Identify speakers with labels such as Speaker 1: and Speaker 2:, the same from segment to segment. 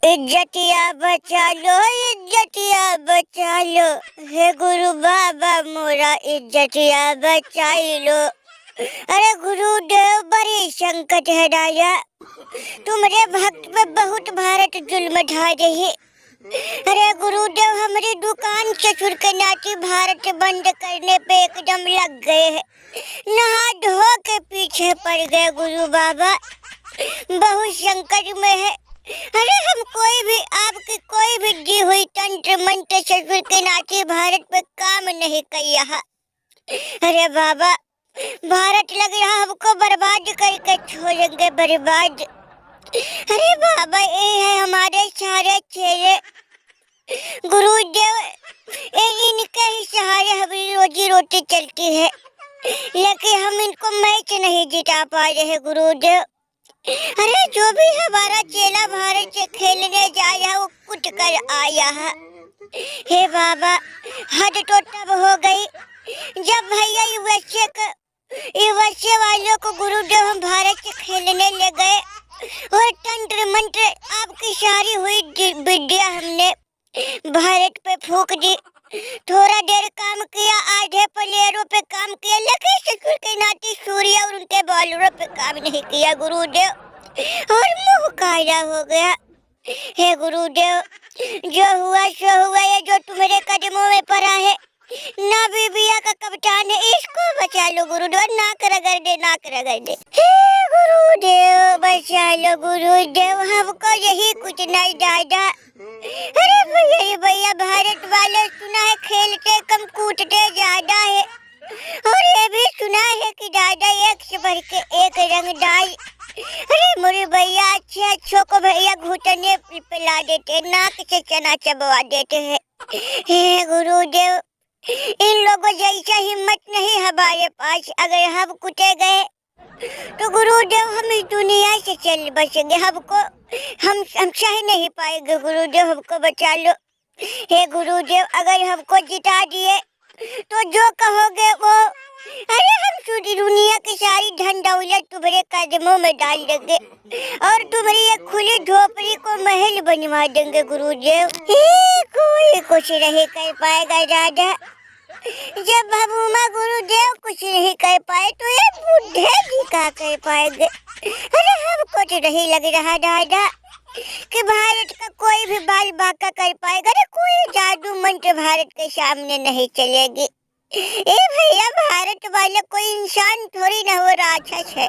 Speaker 1: इज्जतिया बचा लो, इज्जतिया बचा लो। हे गुरु बाबा मोरा इज्जतिया बचाई लो। अरे गुरुदेव बड़ी संकट है राजा, तुम्हारे भक्त पे बहुत भारत जुल्म ढा रही। अरे गुरुदेव हमारी दुकान ससुर के नाती भारत बंद करने पे एकदम लग गए हैं, नहा धो के पीछे पड़ गए गुरु बाबा, बहुत संकट में है। अरे हम कोई भी आपकी कोई भी दी हुई तंत्र मंत्र ससुर के नाती भारत पे काम नहीं किया है। अरे बाबा भारत लग रहा हमको बर्बाद करके छोड़ेंगे, बर्बाद। अरे बाबा ये है हमारे सारे चेहरे गुरुदेव, इनके ही सहारे हमारी रोजी रोटी चलती है, लेकिन हम इनको मैच नहीं जिता पा रहे गुरुदेव। अरे जो भी हमारा चेला भारत से खेलने जाया वो कुछ कर आया है। हे बाबा हद तो तब हो गई जब भैया यूएसए वालों को गुरुदेव हम भारत से खेलने ले गए और तंत्र मंत्र आपकी सारी हुई विद्या हमने भारत पे फूक दी। थोड़ा देर काम किया, आधे प्लेयरों पे काम किया, लेकिन ससुर के नाती सूर्य और उनके बॉलरों पे काम नहीं किया गुरुदेव, और मुंह काला हो गया। हे गुरुदेव जो हुआ सो हुआ, ये जो तुम्हारे कदमों में पड़ा है ना बीबिया का कप्तान है, इसको बचा लो गुरुदेव, नाक रगड़ दे, नाक रगड़ दे। हे गुरुदेव बचा लो गुरुदेव, हमको यही कुछ नहीं दादा। अरे भैया भारत वाले सुना है खेलते कम कूदते ज्यादा है, और ये भी सुना है कि दादा एक से बढ़ के एक रंगदार। अरे मोरे भैया अच्छे को भैया घुटने पे ला देते, नाक से चना चबवा देते हैं। हे गुरुदेव इन लोगों जैसा हिम्मत नहीं हमारे पास, अगर हम कुटे गए तो गुरुदेव हम इस दुनिया से चल बचेंगे, हमको हम सह नहीं पाएंगे गुरुदेव, हमको बचा लो। हे गुरुदेव अगर हमको जिता दिए तो जो कहोगे वो, अरे हम पूरी दुनिया की सारी धन दौलत तुम्हारे कदमों में डाल देंगे और तुम्हारी ये खुली झोपड़ी को महल बनवा देंगे गुरुदेव। कोई कुछ नहीं कर पाएगा राजा, जब भगवान गुरुदेव कुछ नहीं कर पाए तो ये बुढ़े भी क्या कर पाएंगे। अरे हमको तो नहीं लग रहा दादा कि भारत का कोई भी बाल बांका कर पाएगा, अरे कोई जादू मंत्र भारत के सामने नहीं चलेगी। ए भैया भारत वाले कोई इंसान थोड़ी ना हो, राक्षस है,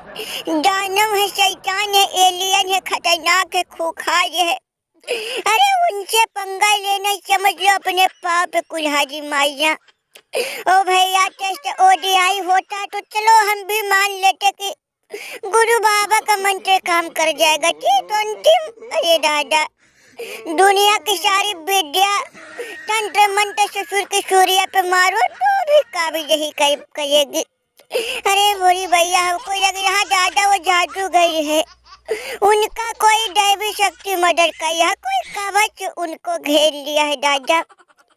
Speaker 1: दानव है, शैतान है, एलियन है, खतरनाक है, खूंखार है। अरे उनसे पंगा लेना समझ लो अपने पाप कुल्हाड़ी मारिया। ओ भैया टेस्ट ओडीआई होता तो चलो हम भी मान लेते कि गुरु बाबा का मंत्र काम कर जाएगा, T20। अरे दादा दुनिया की सारी विद्या तंत्र मंत्र ससुर के सूर्य पे मारो तो भी काबिल यही करेगी। अरे बोरी भैया हमको लग रहा दादा वो जादूगर है, उनका कोई दैवी शक्ति मदद किया, कोई कवच उनको घेर लिया है दादा,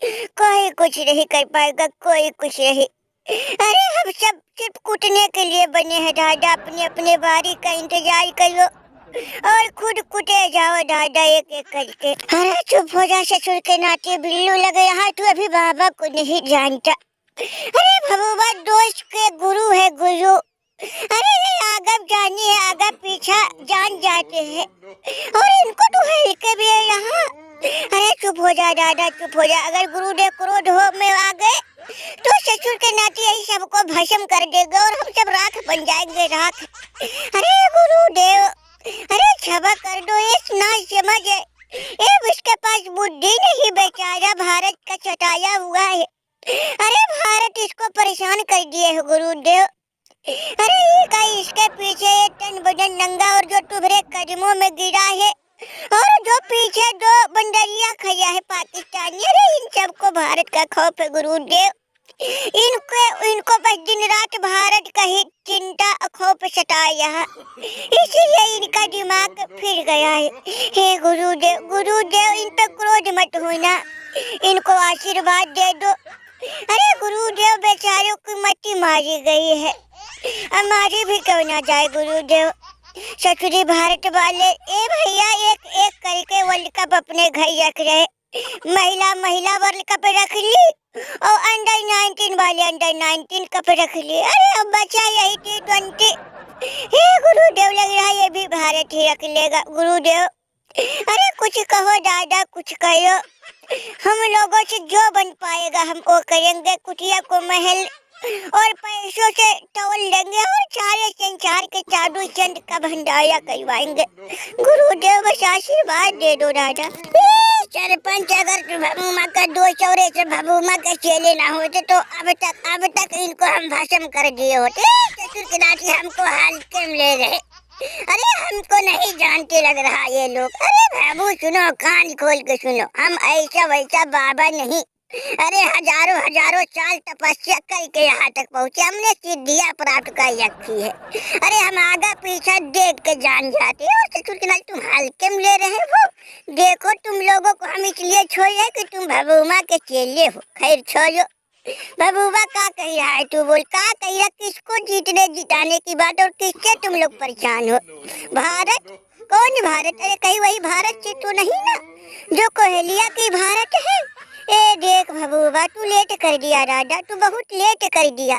Speaker 1: कोई कुछ नहीं कर पाएगा, कोई कुछ नहीं। अरे हम सब सिर्फ कूटने के लिए बने हैं दादा, अपने अपने बारी का इंतजार करो और खुद कुटे जाओ दादा एक एक करके। अरे चुप हो जा ससुर के नाते, बिल्लू लग रहा तू अभी बाबा को नहीं जानता। अरे भगवान दोस्त के गुरु है गुरु, अरे ये आगे जानी है आगे पीछा जान जाते हैं और इनको तो हल्के भी है यहाँ। अरे चुप हो जा दादा, चुप हो जा, अगर गुरुदेव क्रोध हो में आ गए तो ससुर के नाते यही सबको भस्म कर देगा और हम सब राख बन जाएंगे, राख। अरे गुरुदेव अरे क्षमा कर दो, ये ना समझ है, ये उसके पास बुद्धि नहीं, बेचारा भारत का सताया हुआ है। अरे भारत इसको परेशान कर दिए है गुरुदेव। अरे इसके पीछे ये तन बदन नंगा और जो तुम्हारे कदमों में गिरा है और जो पीछे दो बंदरिया खया है पाकिस्तानी, अरे इन सबको भारत का खौफ है गुरुदेव। इनको बस दिन रात भारत का ही चिंता खौफ सताया है, इसीलिए इनका दिमाग फिर गया है। हे गुरुदेव गुरुदेव इन पे क्रोध मत होना, इनको आशीर्वाद दे दो। अरे गुरुदेव बेचारों की मती मारी गई है, हमारी भी क्यों ना जाए गुरुदेव। ससुरी भारत वाले ए भैया एक एक करके वर्ल्ड कप अपने घर रख रहे। महिला वर्ल्ड कप रख ली और अंडर 19 वाले अंडर 19 कप रख ली। अरे अब बचा यही T20। हे गुरुदेव, लग रहा है ये भी भारत ही रख लेगा गुरुदेव। अरे कुछ कहो दादा, कुछ कहो। हम लोगों से जो बन पाएगा हम वो करेंगे। कुटिया को महल और पैसों से तोल लेंगे और सारे संसार के साधु संत का भंडारा करवाएंगे। गुरुदेव बस आशीर्वाद दे दो दादा। सरपंच, अगर भभूमा का 200 से भभूमा के चेले ना होते तो अब तक इनको हम भस्म कर दिए होते। ससुर के नाती हमको हाल क्यों ले गए? अरे हमको नहीं जानते लग रहा ये लोग। अरे बाबू सुनो, कान खोल के सुनो, हम ऐसा वैसा बाबा नहीं। अरे हजारों साल तपस्या करके यहाँ तक पहुँचे। हमने सिद्धियाँ प्राप्त कर रखी है। अरे हम आगा पीछा देख के जान जाते हैं। और ससुर के नाते तुम हल्के में ले रहे हो। देखो तुम लोगों को हम इसलिए छोड़े कि तुम भभूमा के चेले हो। खैर छोड़ो, भभूमा का कह रहा है तू बोल, का कह रहा? किसको जीतने जिताने की बात और किससे तुम लोग परेशान हो? भारत? कौन भारत? अरे कहीं वही भारत से तो नहीं ना जो कोहलिया की भारत है? ए देख भभूमा, तू लेट कर दिया दादा, तू बहुत लेट कर दिया।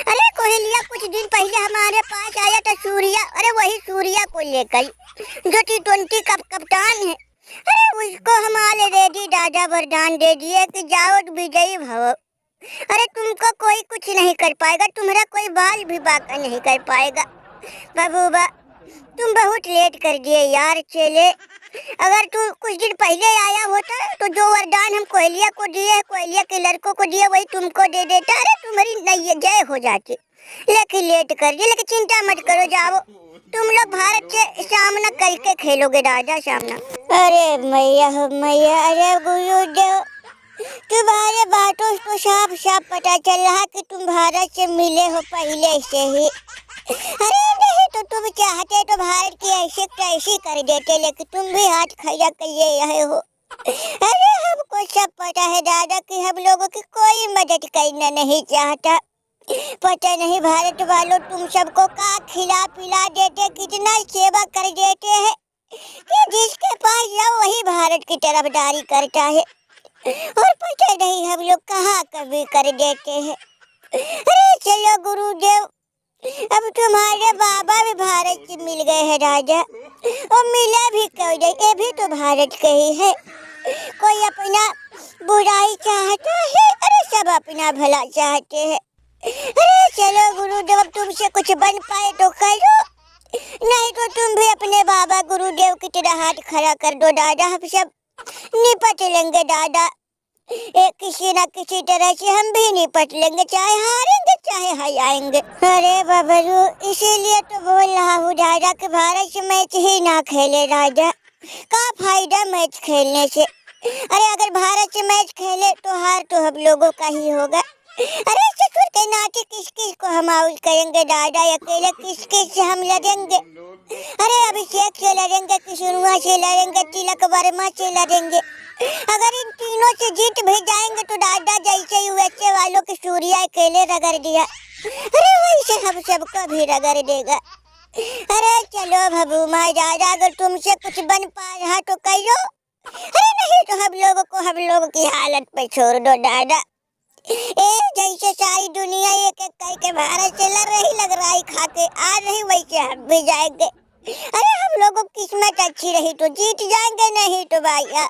Speaker 1: अरे कोहलिया कुछ दिन पहले हमारे पास आया था सूर्या। अरे वही सूर्या को लेकर जो T20 का कप्तान है। अरे उसको हम ऑलरेडी दादा वरदान दे दिए कि जाओ विजयी भव। अरे तुमको कोई कुछ नहीं कर पाएगा, तुम्हारा कोई बाल भी बाका नहीं कर पाएगा। बबूबा तुम बहुत लेट कर दिए यार चेले। अगर तू कुछ दिन पहले आया होता तो जो वरदान हम कोहलिया को दिए, कोहलिया के लड़कों को दिए, वही तुमको दे देता। अरे तुम्हारी नई जय हो जाती, लेकिन लेट कर दिए। लेकिन चिंता मत करो, जाओ तुम लोग भारत से सामना करके खेलोगे दादा, सामना। अरे मैया हो मैया, अरे गुरुदेव तुम्हारे बातों तो साफ साफ पता चल रहा कि तुम भारत से मिले हो पहले से ही। अरे नहीं तो तुम चाहते तो भारत की ऐसे कैसी कर देते, लेकिन तुम भी हाथ खड़ा कर रहे हो। अरे हमको सब पता है दादा कि हम लोगों की कोई मदद करना नहीं चाहता। पता नहीं भारत वालों तुम सबको का खिला पिला देते, कितना सेवा कर देते हैं कि जिसके पास जाओ वही भारत की तरफदारी करता है। और पता नहीं हम लोग कहाँ कभी कर देते हैं। अरे चलो गुरुदेव, अब तुम्हारे बाबा भी भारत से मिल गए हैं राजा, और मिला भी क्यों नहीं, ये भी तो भारत के ही है। कोई अपना बुराई चाहता है, अरे सब अपना भला चाहते हैं। अरे चलो गुरुदेव, अब तुमसे कुछ बन पाए तो करो, नहीं तो तुम भी अपने बाबा गुरुदेव की तरह हाथ खड़ा कर दो दादा। हम सब निपट लेंगे दादा, एक किसी न किसी तरह से हम भी निपट लेंगे, चाहे हारेंगे चाहे हराएंगे। अरे बबलू, इसीलिए तो बोल रहा हूँ दादा कि भारत से मैच ही ना खेले राजा। का फायदा मैच खेलने से? अरे अगर भारत से मैच खेले तो हार तो हम लोगों का ही होगा। अरे ससुर के नाते किस किस को हम आउट करेंगे दादा, अकेले किस किस से हम लड़ेंगे? अरे अभिषेक से लड़ेंगे, किशोरुआ से लड़ेंगे, तिलक वर्मा से लड़ेंगे। अगर इन तीनों से जीत भी जाएंगे तो दादा जैसे यूएसए वालों के सूर्या अकेले रगड़ दिया, अरे वैसे हम सबको भी रगड़ देगा। अरे चलो भभूमा दादा, अगर तुमसे कुछ बन पा रहा तो करो, अरे नहीं तो हम लोगों की हालत पे छोड़ दो दादा। जैसे सारी दुनिया एक एक करके भारत से लड़ रही, लग रहा है खा के आ रही, वैसे हम भी जाएंगे। अरे हम लोगों की किस्मत अच्छी रही तो जीत जाएंगे, नहीं तो भैया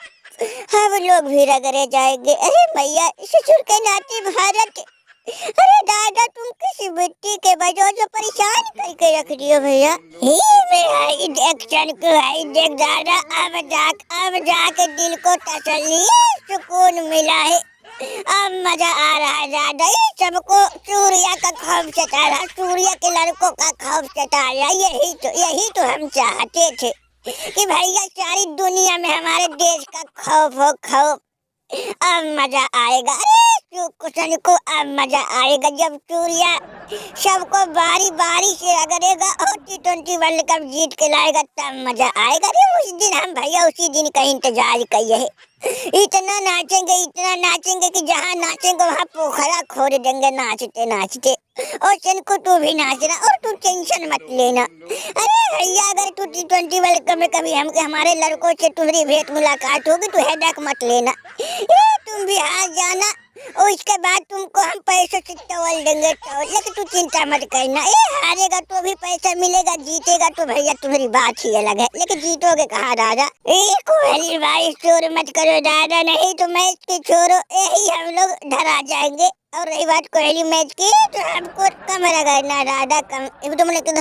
Speaker 1: हम लोग भी रगड़े जाएंगे। अरे भैया ससुर के नाते भारत, अरे दादा तुम किसी मिट्टी के वजह से परेशान करके रख दियो भैया। देख दादा, अब जाके दिल को तसल्ली सुकून मिला है, अब मजा आ रहा है दादा। ये सबको सूर्या का खौफ सता रहा, सूर्या के लड़कों का खौफ सता रहा। यही तो हम चाहते थे कि भैया सारी दुनिया में हमारे देश का खौफ हो, खौफ। अब मजा आएगा। अरे कुशन को अब मजा आएगा जब सूर्या सबको बारी बारी से रगड़ेगा और T20 वर्ल्ड कप जीत के लाएगा, तब मजा आएगा रे। उस दिन हम भैया उसी दिन का इंतजार किए है। इतना नाचेंगे कि जहाँ नाचेंगे वहाँ पोखरा खोद देंगे नाचते नाचते। और चनको तू भी नाचना और तू टेंशन मत लेना। अरे भैया अगर तू T20 वर्ल्ड कप में कभी हमारे लड़कों से तुम्हारी भेंट मुलाकात होगी तो हेडेक मत लेना। तुम भी हार जाना और इसके बाद तुमको हम पैसे से तौल देंगे, लेकिन तू चिंता मत करना। हारेगा तो भी पैसा मिलेगा, जीतेगा तो भैया तुम्हारी बात ही अलग है, लेकिन जीतोगे कहाँ दादा। कोहली भाई शोर मत करो दादा, नहीं तो मैच के छोड़ो यही हम लोग डरा जाएंगे। और रही बात कोहली मैच की तो हमको कम रगड़ना दादा, कम एकदम, लेकिन